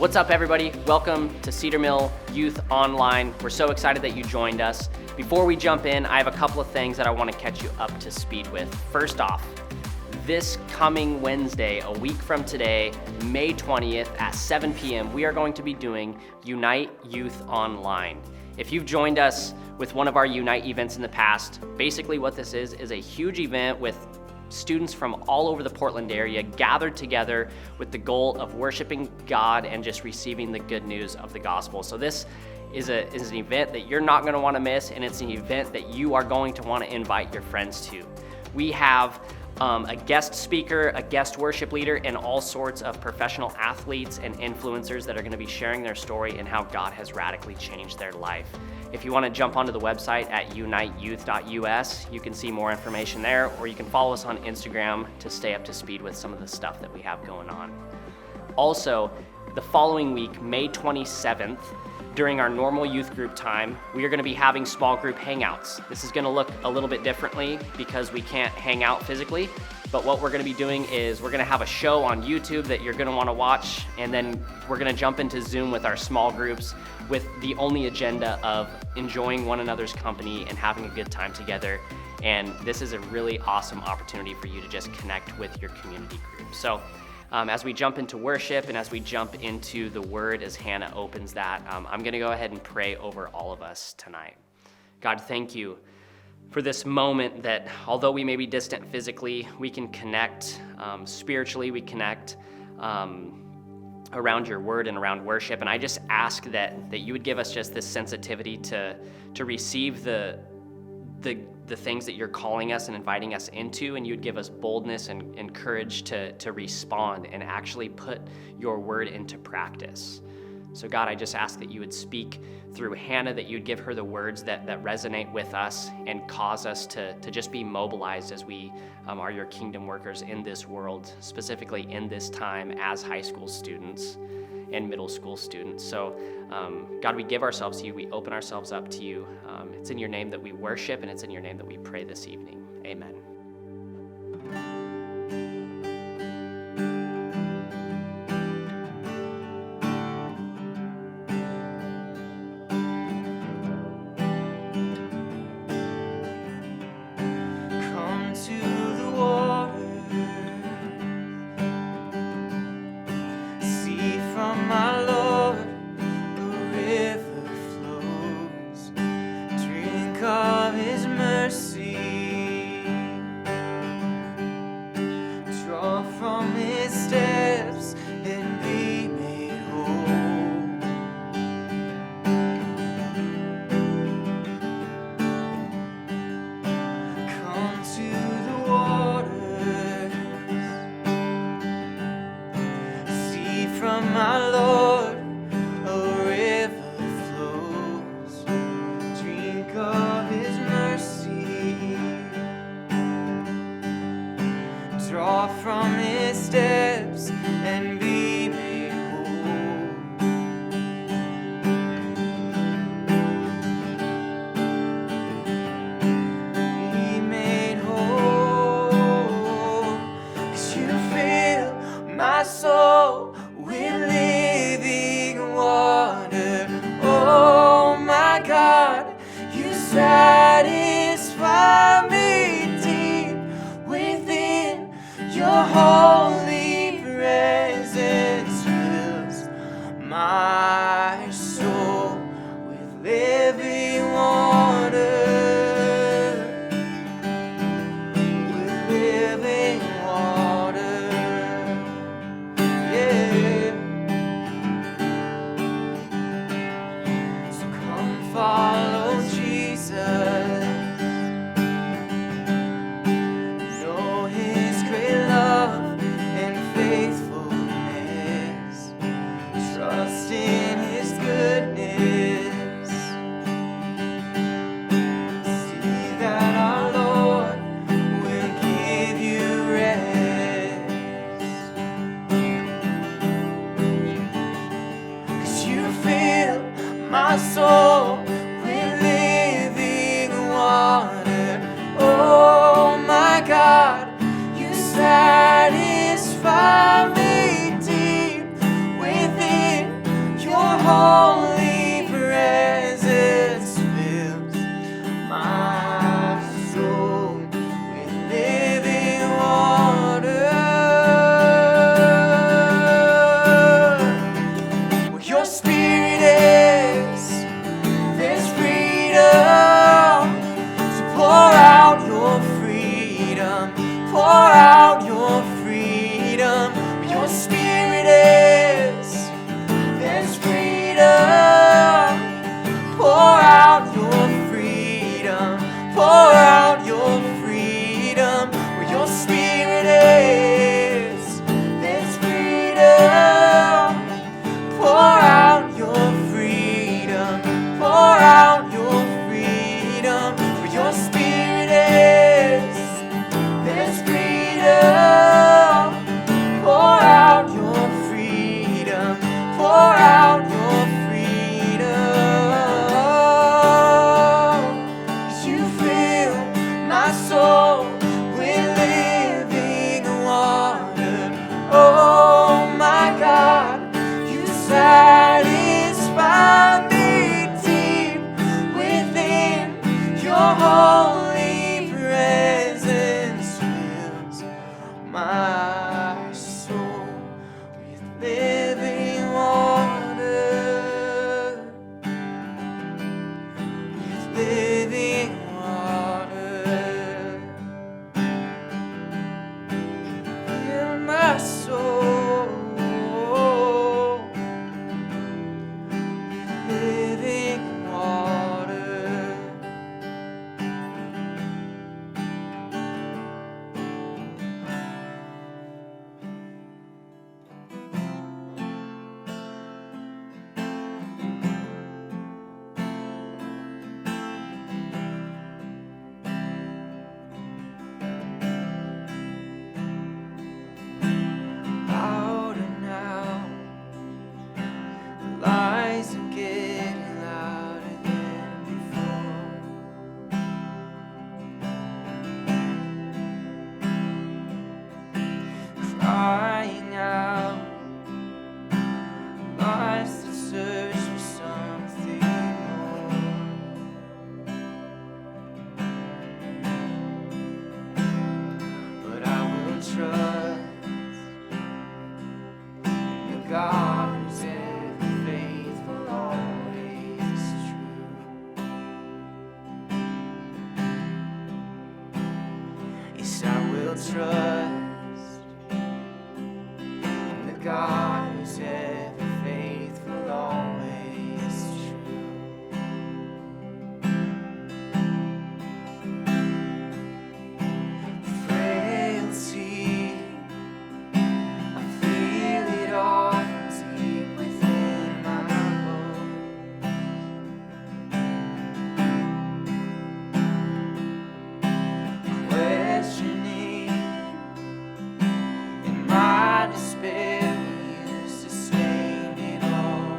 What's up, everybody? Welcome to Cedar Mill Youth Online. We're so excited that you joined us. Before we jump in, I have a couple of things that I want to catch you up to speed with. First off, this coming Wednesday, a week from today, May 20th at 7 p.m., we are going to be doing Unite Youth Online. If you've joined us with one of our Unite events in the past, basically what this is a huge event with students from all over the Portland area gathered together with the goal of worshiping God and just receiving the good news of the gospel. So this is an event that you're not going to want to miss, and it's an event that you are going to want to invite your friends to. We have a guest speaker, a guest worship leader, and all sorts of professional athletes and influencers that are going to be sharing their story and how God has radically changed their life. If you want to jump onto the website at uniteyouth.us, you can see more information there, or you can follow us on Instagram to stay up to speed with some of the stuff that we have going on. Also, the following week, May 27th, during our normal youth group time, we are going to be having small group hangouts. This is going to look a little bit differently because we can't hang out physically, but what we're going to be doing is we're going to have a show on YouTube that you're going to want to watch, and then we're going to jump into Zoom with our small groups with the only agenda of enjoying one another's company and having a good time together. And this is a really awesome opportunity for you to just connect with your community group. So as we jump into worship and as we jump into the word, as Hannah opens that, I'm going to go ahead and pray over all of us tonight. God, thank you for this moment that although we may be distant physically, we can connect spiritually, we connect around your word and around worship. And I just ask that you would give us just this sensitivity to receive the things that you're calling us and inviting us into, and you'd give us boldness and courage to respond and actually put your word into practice. So God, I just ask that you would speak through Hannah, that you'd give her the words that resonate with us and cause us to just be mobilized as we are your kingdom workers in this world, specifically in this time as high school students and middle school students. So God, we give ourselves to you, we open ourselves up to you. It's in your name that we worship, and it's in your name that we pray this evening. Amen. Satisfy me deep within your heart. freedom. Where your spirit is, there's freedom. Pour out your freedom. Pour out your freedom. Where your spirit is, there's freedom. Pour out your freedom. Pour out your freedom. 'Cause you fill my soul with living water. Oh my God, you satisfy me deep within. Your holy presence fills my soul with living water. With living water. Fill my soul with living water. Louder now, the lies are getting louder than before. Crying out, lives that search for something more. But I will trust the God who's ever faithful, always true. Yes, I will trust the God who's ever faithful, always true. Frailty, I feel it all deep within my bones. Questioning in my despair, will you sustain it all?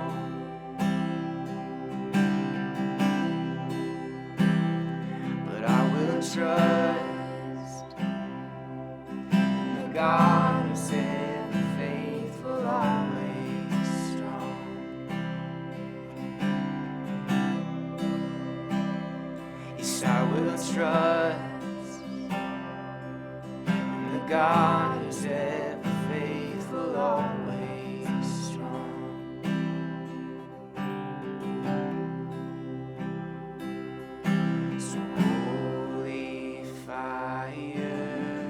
But I will trust the God who's ever faithful, always strong. Yes, I will trust the God who's ever faithful, always strong. So holy fire,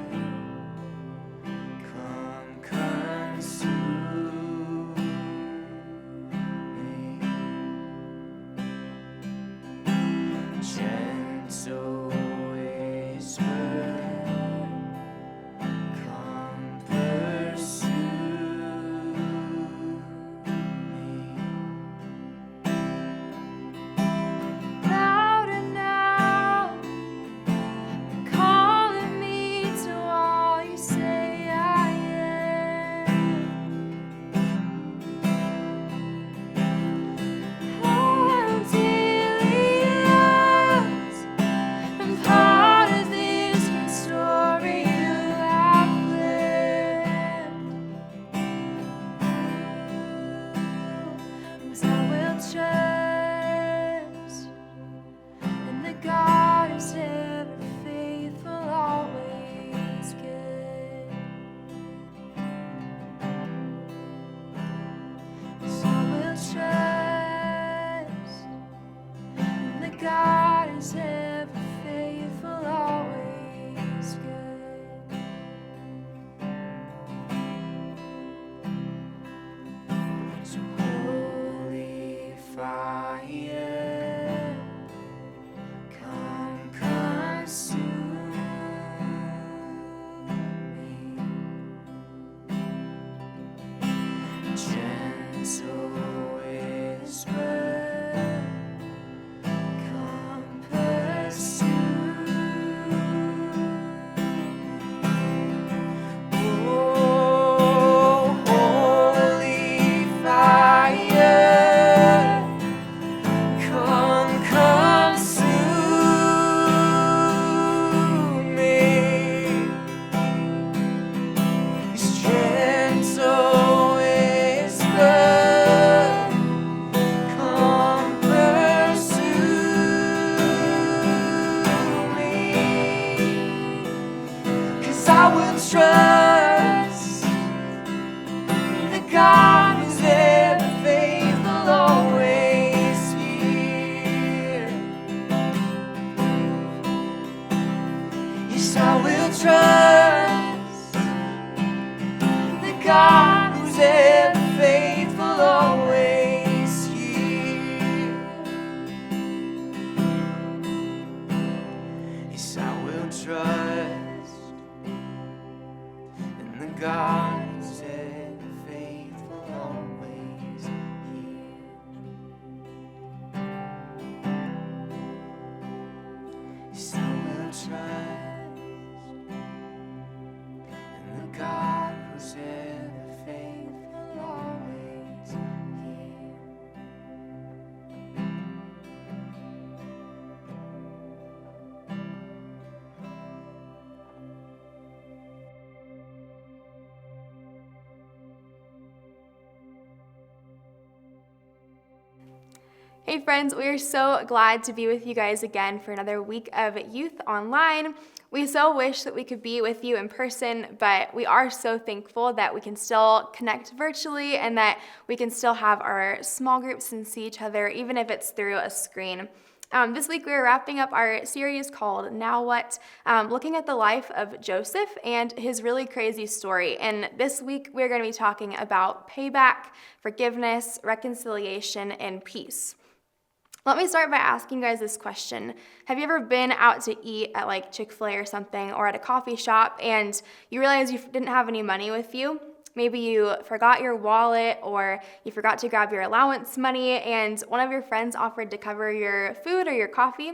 will trust the God who's ever faithful, always here. Yes, I will trust the God who's ever faithful, always here. Yes, I will trust in the God who's ever faithful, always here. Yes, I will trust in the God who's ever faithful, always here. Hey friends, we are so glad to be with you guys again for another week of Youth Online. We so wish that we could be with you in person, but we are so thankful that we can still connect virtually and that we can still have our small groups and see each other, even if it's through a screen. This week we are wrapping up our series called Now What, looking at the life of Joseph and his really crazy story. And this week we're going to be talking about payback, forgiveness, reconciliation, and peace. Let me start by asking you guys this question. Have you ever been out to eat at like Chick-fil-A or something, or at a coffee shop, and you realize you didn't have any money with you? Maybe you forgot your wallet, or you forgot to grab your allowance money, and one of your friends offered to cover your food or your coffee.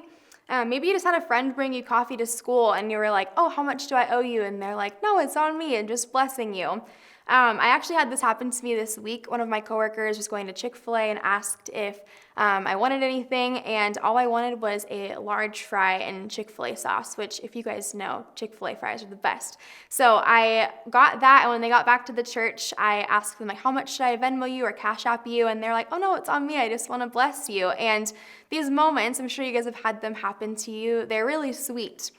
Maybe you just had a friend bring you coffee to school, and you were like, oh, how much do I owe you? And they're like, no, it's on me, and just blessing you. I actually had this happen to me this week. One of my coworkers was going to Chick-fil-A and asked if I wanted anything, and all I wanted was a large fry and Chick-fil-A sauce, which, if you guys know, Chick-fil-A fries are the best. So I got that, and when they got back to the church, I asked them, like, how much should I Venmo you or Cash App you? And they're like, oh no, it's on me, I just want to bless you. And these moments, I'm sure you guys have had them happen to you, they're really sweet.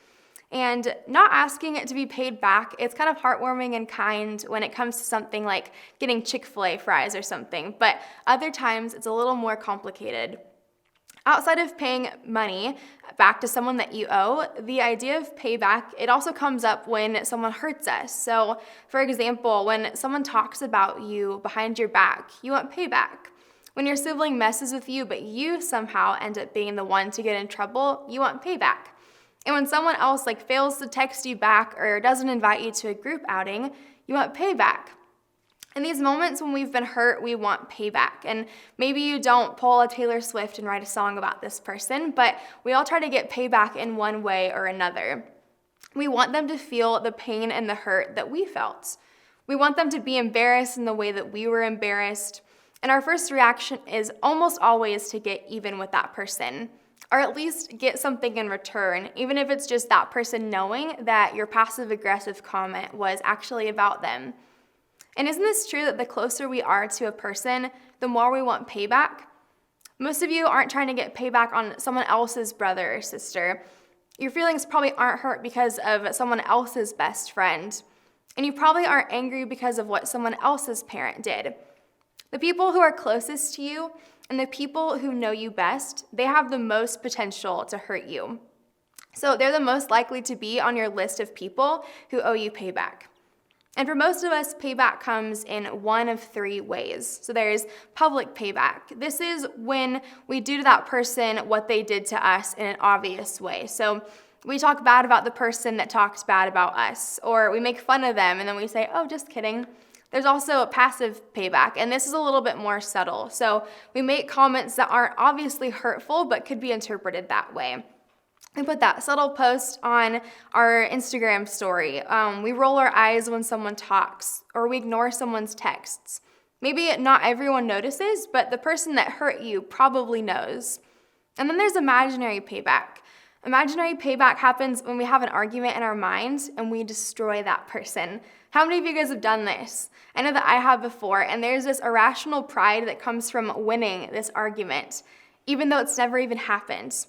And not asking it to be paid back, it's kind of heartwarming and kind when it comes to something like getting Chick-fil-A fries or something, but other times it's a little more complicated. Outside of paying money back to someone that you owe, the idea of payback, it also comes up when someone hurts us. So, for example, when someone talks about you behind your back, you want payback. When your sibling messes with you, but you somehow end up being the one to get in trouble, you want payback. And when someone else fails to text you back or doesn't invite you to a group outing, you want payback. In these moments when we've been hurt, we want payback. And maybe you don't pull a Taylor Swift and write a song about this person, but we all try to get payback in one way or another. We want them to feel the pain and the hurt that we felt. We want them to be embarrassed in the way that we were embarrassed. And our first reaction is almost always to get even with that person, or at least get something in return, even if it's just that person knowing that your passive-aggressive comment was actually about them. And isn't this true that the closer we are to a person, the more we want payback? Most of you aren't trying to get payback on someone else's brother or sister. Your feelings probably aren't hurt because of someone else's best friend. And you probably aren't angry because of what someone else's parent did. The people who are closest to you and the people who know you best, they have the most potential to hurt you. So they're the most likely to be on your list of people who owe you payback. And for most of us, payback comes in one of three ways. So there's public payback. This is when we do to that person what they did to us in an obvious way. So we talk bad about the person that talks bad about us, or we make fun of them and then we say, oh, just kidding. There's also passive payback, and this is a little bit more subtle. So we make comments that aren't obviously hurtful, but could be interpreted that way. We put that subtle post on our Instagram story. We roll our eyes when someone talks, or we ignore someone's texts. Maybe not everyone notices, but the person that hurt you probably knows. And then there's imaginary payback. Imaginary payback happens when we have an argument in our minds and we destroy that person. How many of you guys have done this? I know that I have before, and there's this irrational pride that comes from winning this argument, even though it's never even happened.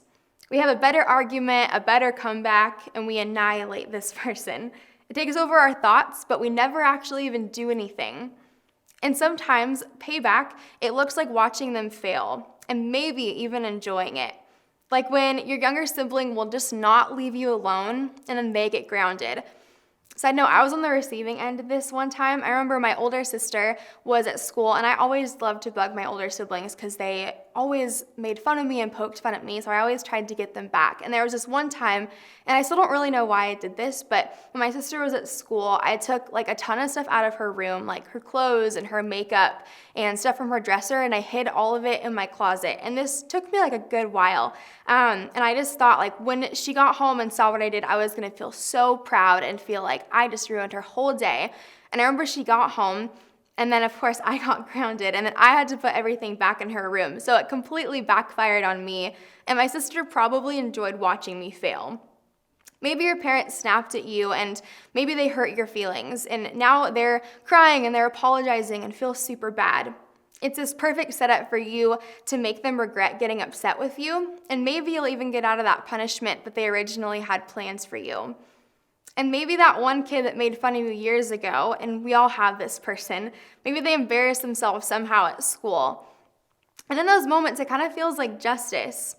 We have a better argument, a better comeback, and we annihilate this person. It takes over our thoughts, but we never actually even do anything. And sometimes payback, it looks like watching them fail and maybe even enjoying it. Like when your younger sibling will just not leave you alone and then they get grounded. Side note, I was on the receiving end of this one time. I remember my older sister was at school, and I always loved to bug my older siblings because they always made fun of me and poked fun at me, so I always tried to get them back. And there was this one time, and I still don't really know why I did this, but when my sister was at school, I took like a ton of stuff out of her room, like her clothes and her makeup and stuff from her dresser, and I hid all of it in my closet. And this took me like a good while. And I just thought like when she got home and saw what I did, I was gonna feel so proud and feel like I just ruined her whole day. And I remember she got home, and then of course I got grounded, and then I had to put everything back in her room. So it completely backfired on me, and my sister probably enjoyed watching me fail. Maybe your parents snapped at you and maybe they hurt your feelings, and now they're crying and they're apologizing and feel super bad. It's this perfect setup for you to make them regret getting upset with you, and maybe you'll even get out of that punishment that they originally had plans for you. And maybe that one kid that made fun of you years ago, and we all have this person, maybe they embarrassed themselves somehow at school. And in those moments, it kind of feels like justice.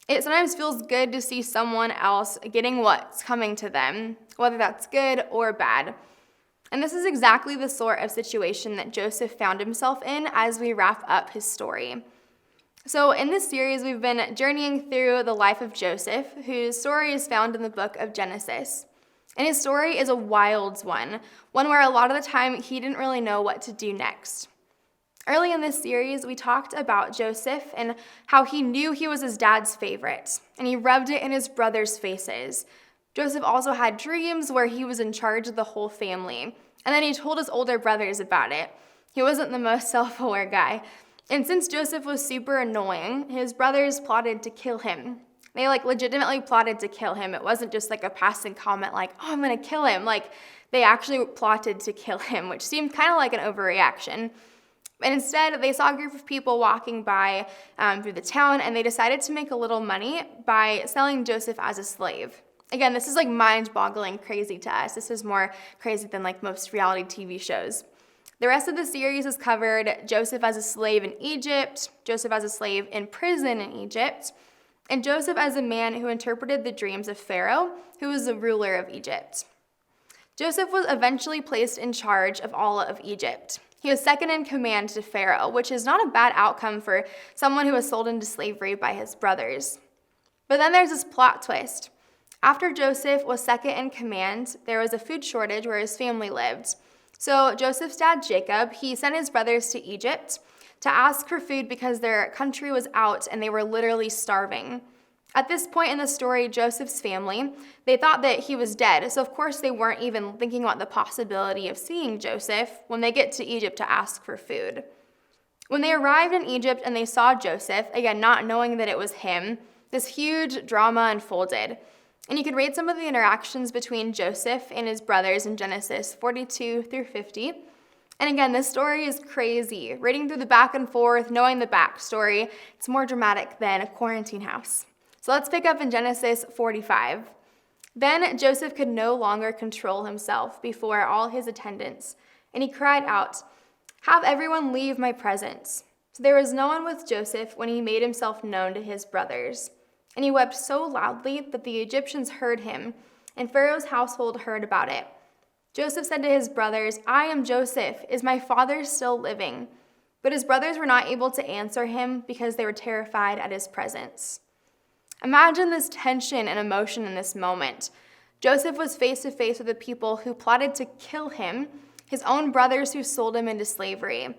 It sometimes feels good to see someone else getting what's coming to them, whether that's good or bad. And this is exactly the sort of situation that Joseph found himself in as we wrap up his story. So in this series, we've been journeying through the life of Joseph, whose story is found in the book of Genesis. And his story is a wild one where a lot of the time he didn't really know what to do next. Early in this series, we talked about Joseph and how he knew he was his dad's favorite, and he rubbed it in his brothers' faces. Joseph also had dreams where he was in charge of the whole family, and then he told his older brothers about it. He wasn't the most self-aware guy. And since Joseph was super annoying, his brothers plotted to kill him. They legitimately plotted to kill him. It wasn't just like a passing comment like, oh, I'm gonna kill him. They actually plotted to kill him, which seemed kind of like an overreaction. And instead, they saw a group of people walking by through the town, and they decided to make a little money by selling Joseph as a slave. Again, this is mind-boggling crazy to us. This is more crazy than most reality TV shows. The rest of the series has covered Joseph as a slave in Egypt, Joseph as a slave in prison in Egypt, and Joseph as a man who interpreted the dreams of Pharaoh, who was the ruler of Egypt. Joseph was eventually placed in charge of all of Egypt. He was second in command to Pharaoh, which is not a bad outcome for someone who was sold into slavery by his brothers. But then there's this plot twist. After Joseph was second in command, there was a food shortage where his family lived. So Joseph's dad, Jacob, he sent his brothers to Egypt to ask for food because their country was out and they were literally starving. At this point in the story, Joseph's family, they thought that he was dead, so of course they weren't even thinking about the possibility of seeing Joseph when they get to Egypt to ask for food. When they arrived in Egypt and they saw Joseph, again, not knowing that it was him, this huge drama unfolded. And you could read some of the interactions between Joseph and his brothers in Genesis 42 through 50. And again, this story is crazy. Reading through the back and forth, knowing the backstory, it's more dramatic than a quarantine house. So let's pick up in Genesis 45. Then Joseph could no longer control himself before all his attendants, and he cried out, "Have everyone leave my presence." So there was no one with Joseph when he made himself known to his brothers. And he wept so loudly that the Egyptians heard him, and Pharaoh's household heard about it. Joseph said to his brothers, "I am Joseph. Is my father still living?" But his brothers were not able to answer him because they were terrified at his presence. Imagine this tension and emotion in this moment. Joseph was face to face with the people who plotted to kill him, his own brothers who sold him into slavery.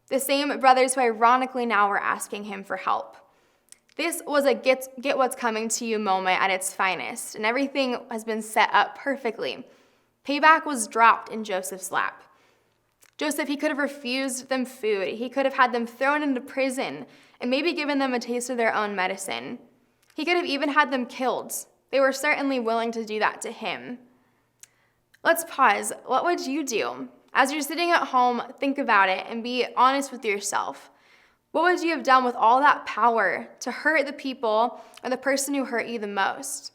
The same brothers who ironically now were asking him for help. This was a get what's coming to you moment at its finest, and everything has been set up perfectly. Payback was dropped in Joseph's lap. Joseph, he could have refused them food. He could have had them thrown into prison and maybe given them a taste of their own medicine. He could have even had them killed. They were certainly willing to do that to him. Let's pause. What would you do? As you're sitting at home, think about it and be honest with yourself. What would you have done with all that power to hurt the people or the person who hurt you the most?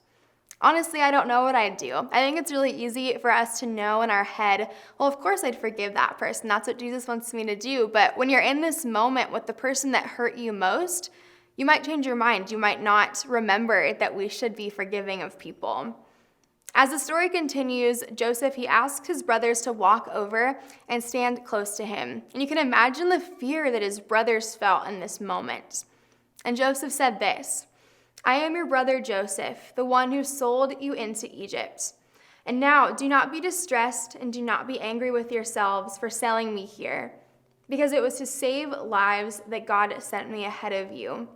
Honestly, I don't know what I'd do. I think it's really easy for us to know in our head, well, of course I'd forgive that person. That's what Jesus wants me to do. But when you're in this moment with the person that hurt you most, you might change your mind. You might not remember that we should be forgiving of people. As the story continues, Joseph, he asks his brothers to walk over and stand close to him. And you can imagine the fear that his brothers felt in this moment. And Joseph said this, "I am your brother Joseph, the one who sold you into Egypt. And now do not be distressed and do not be angry with yourselves for selling me here, because it was to save lives that God sent me ahead of you.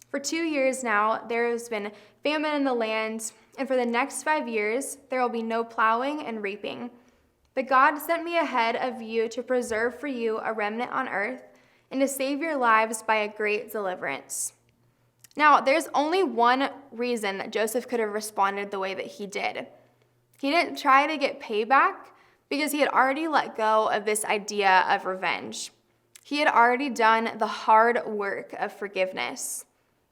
For 2 years now, there has been famine in the land, and for the next 5 years, there will be no plowing and reaping. But God sent me ahead of you to preserve for you a remnant on earth and to save your lives by a great deliverance." Now, there's only one reason that Joseph could have responded the way that he did. He didn't try to get payback because he had already let go of this idea of revenge. He had already done the hard work of forgiveness.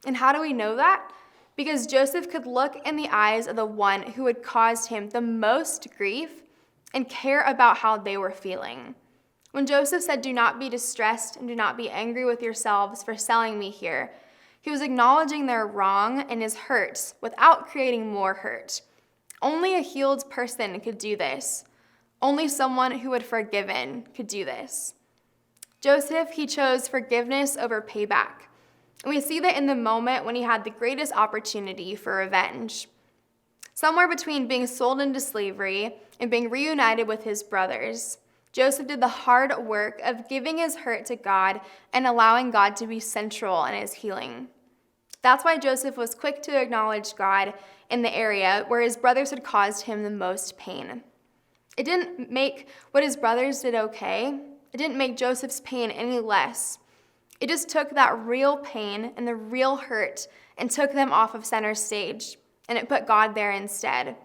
And how do we know that? Because Joseph could look in the eyes of the one who had caused him the most grief and care about how they were feeling. When Joseph said, "Do not be distressed and do not be angry with yourselves for selling me here," he was acknowledging their wrong and his hurt without creating more hurt. Only a healed person could do this. Only someone who had forgiven could do this. Joseph, he chose forgiveness over payback. And we see that in the moment when he had the greatest opportunity for revenge. Somewhere between being sold into slavery and being reunited with his brothers, Joseph did the hard work of giving his hurt to God and allowing God to be central in his healing. That's why Joseph was quick to acknowledge God in the area where his brothers had caused him the most pain. It didn't make what his brothers did okay. It didn't make Joseph's pain any less. It just took that real pain and the real hurt and took them off of center stage, and it put God there instead.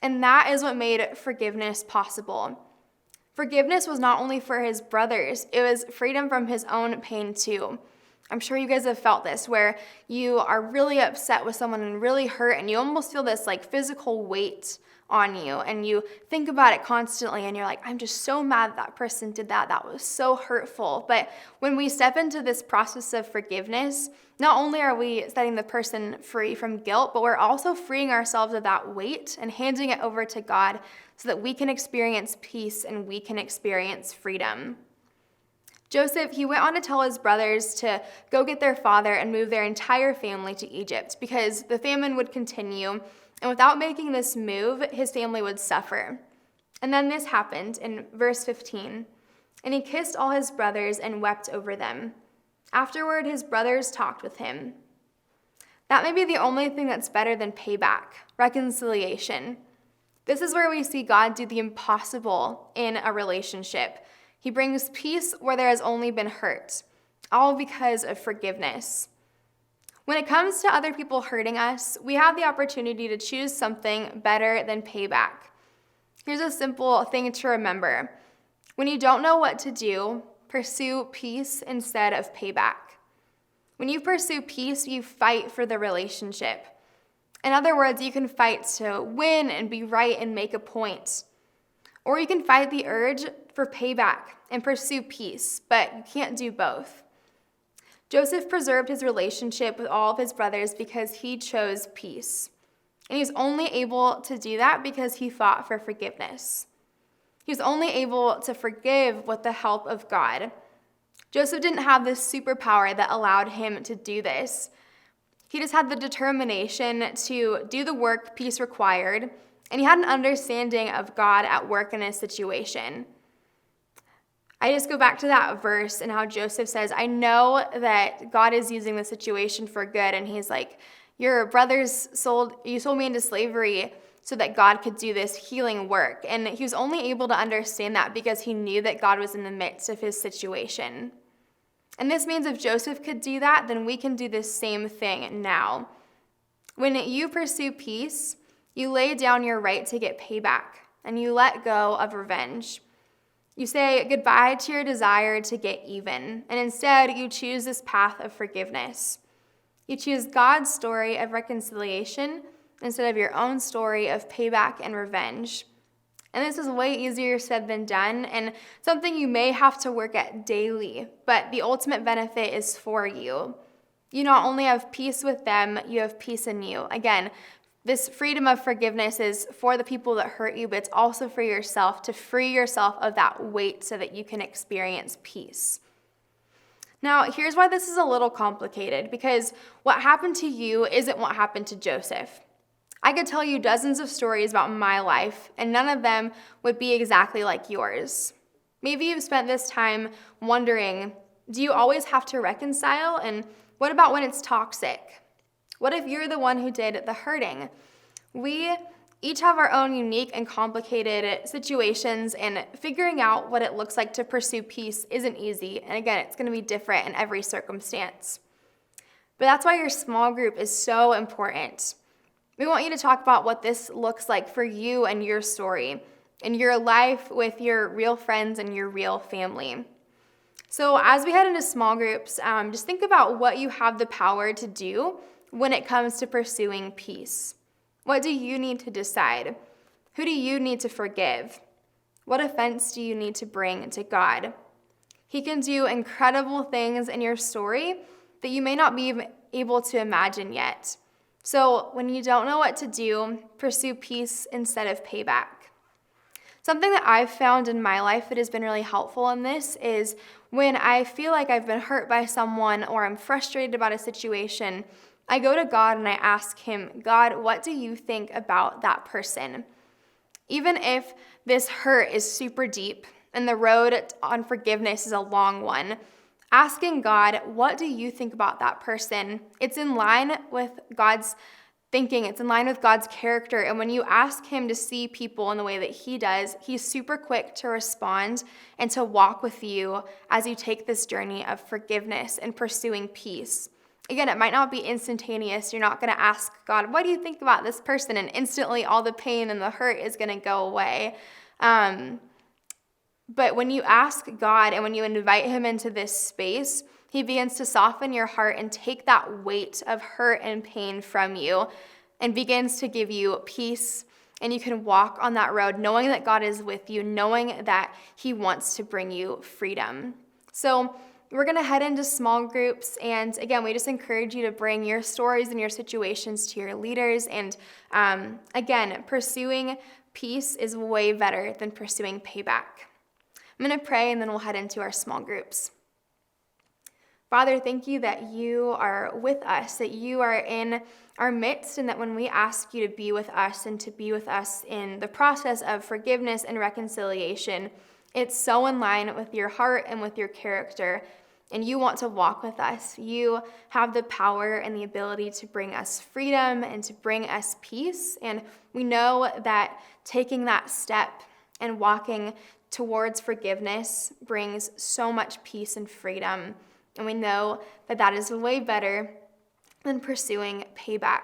And that is what made forgiveness possible. Forgiveness was not only for his brothers, it was freedom from his own pain too. I'm sure you guys have felt this, where you are really upset with someone and really hurt, and you almost feel this like physical weight on you, and you think about it constantly, and you're like, I'm just so mad that person did that. That was so hurtful. But when we step into this process of forgiveness, not only are we setting the person free from guilt, but we're also freeing ourselves of that weight and handing it over to God so that we can experience peace and we can experience freedom. Joseph, he went on to tell his brothers to go get their father and move their entire family to Egypt because the famine would continue, and without making this move, his family would suffer. And then this happened in verse 15. "And he kissed all his brothers and wept over them. Afterward, his brothers talked with him." That may be the only thing that's better than payback, reconciliation. This is where we see God do the impossible in a relationship. He brings peace where there has only been hurt, all because of forgiveness. When it comes to other people hurting us, we have the opportunity to choose something better than payback. Here's a simple thing to remember. When you don't know what to do, pursue peace instead of payback. When you pursue peace, you fight for the relationship. In other words, you can fight to win and be right and make a point. Or you can fight the urge for payback and pursue peace, but you can't do both. Joseph preserved his relationship with all of his brothers because he chose peace. And he was only able to do that because he fought for forgiveness. He was only able to forgive with the help of God. Joseph didn't have this superpower that allowed him to do this. He just had the determination to do the work peace required, and he had an understanding of God at work in his situation. I just go back to that verse and how Joseph says, I know that God is using the situation for good. And he's like, your brothers sold me into slavery so that God could do this healing work. And he was only able to understand that because he knew that God was in the midst of his situation. And this means if Joseph could do that, then we can do the same thing now. When you pursue peace, you lay down your right to get payback and you let go of revenge. You say goodbye to your desire to get even, and instead you choose this path of forgiveness. You choose God's story of reconciliation instead of your own story of payback and revenge. And this is way easier said than done, and something you may have to work at daily, but the ultimate benefit is for you. You not only have peace with them, you have peace in you. Again, this freedom of forgiveness is for the people that hurt you, but it's also for yourself, to free yourself of that weight so that you can experience peace. Now, here's why this is a little complicated, because what happened to you isn't what happened to Joseph. I could tell you dozens of stories about my life, and none of them would be exactly like yours. Maybe you've spent this time wondering, do you always have to reconcile? And what about when it's toxic? What if you're the one who did the hurting? We each have our own unique and complicated situations, and figuring out what it looks like to pursue peace isn't easy. And again, it's going to be different in every circumstance. But that's why your small group is so important. We want you to talk about what this looks like for you and your story, and your life with your real friends and your real family. So as we head into small groups, just think about what you have the power to do when it comes to pursuing peace. What do you need to decide? Who do you need to forgive? What offense do you need to bring to God? He can do incredible things in your story that you may not be able to imagine yet. So when you don't know what to do, pursue peace instead of payback. Something that I've found in my life that has been really helpful in this is when I feel like I've been hurt by someone or I'm frustrated about a situation, I go to God and I ask him, God, what do you think about that person? Even if this hurt is super deep and the road on forgiveness is a long one, asking God, what do you think about that person? It's in line with God's thinking. It's in line with God's character. And when you ask him to see people in the way that he does, he's super quick to respond and to walk with you as you take this journey of forgiveness and pursuing peace. Again, it might not be instantaneous. You're not going to ask God, what do you think about this person? And instantly all the pain and the hurt is going to go away. But when you ask God and when you invite him into this space, he begins to soften your heart and take that weight of hurt and pain from you and begins to give you peace. And you can walk on that road knowing that God is with you, knowing that he wants to bring you freedom. So we're going to head into small groups. And again, we just encourage you to bring your stories and your situations to your leaders. And again, pursuing peace is way better than pursuing payback. I'm going to pray and then we'll head into our small groups. Father, thank you that you are with us, that you are in our midst, and that when we ask you to be with us and to be with us in the process of forgiveness and reconciliation, it's so in line with your heart and with your character, and you want to walk with us. You have the power and the ability to bring us freedom and to bring us peace, and we know that taking that step and walking towards forgiveness brings so much peace and freedom. And we know that that is way better than pursuing payback.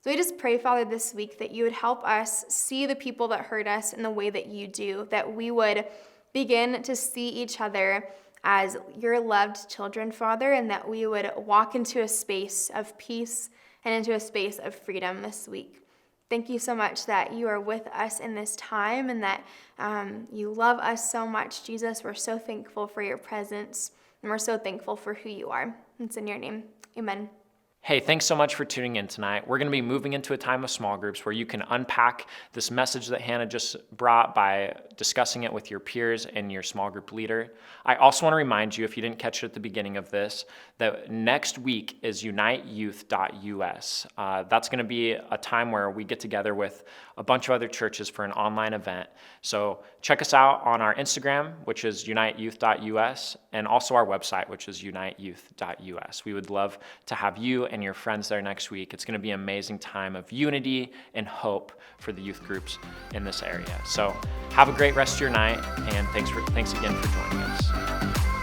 So we just pray, Father, this week that you would help us see the people that hurt us in the way that you do, that we would begin to see each other as your loved children, Father, and that we would walk into a space of peace and into a space of freedom this week. Thank you so much that you are with us in this time and that you love us so much, Jesus. We're so thankful for your presence, and we're so thankful for who you are. It's in your name. Amen. Hey, thanks so much for tuning in tonight. We're going to be moving into a time of small groups where you can unpack this message that Hannah just brought by discussing it with your peers and your small group leader. I also want to remind you, if you didn't catch it at the beginning of this, that next week is uniteyouth.us. That's going to be a time where we get together with a bunch of other churches for an online event. So check us out on our Instagram, which is uniteyouth.us, and also our website, which is uniteyouth.us. We would love to have you and your friends there next week. It's going to be an amazing time of unity and hope for the youth groups in this area. So have a great rest of your night, and thanks again for joining us.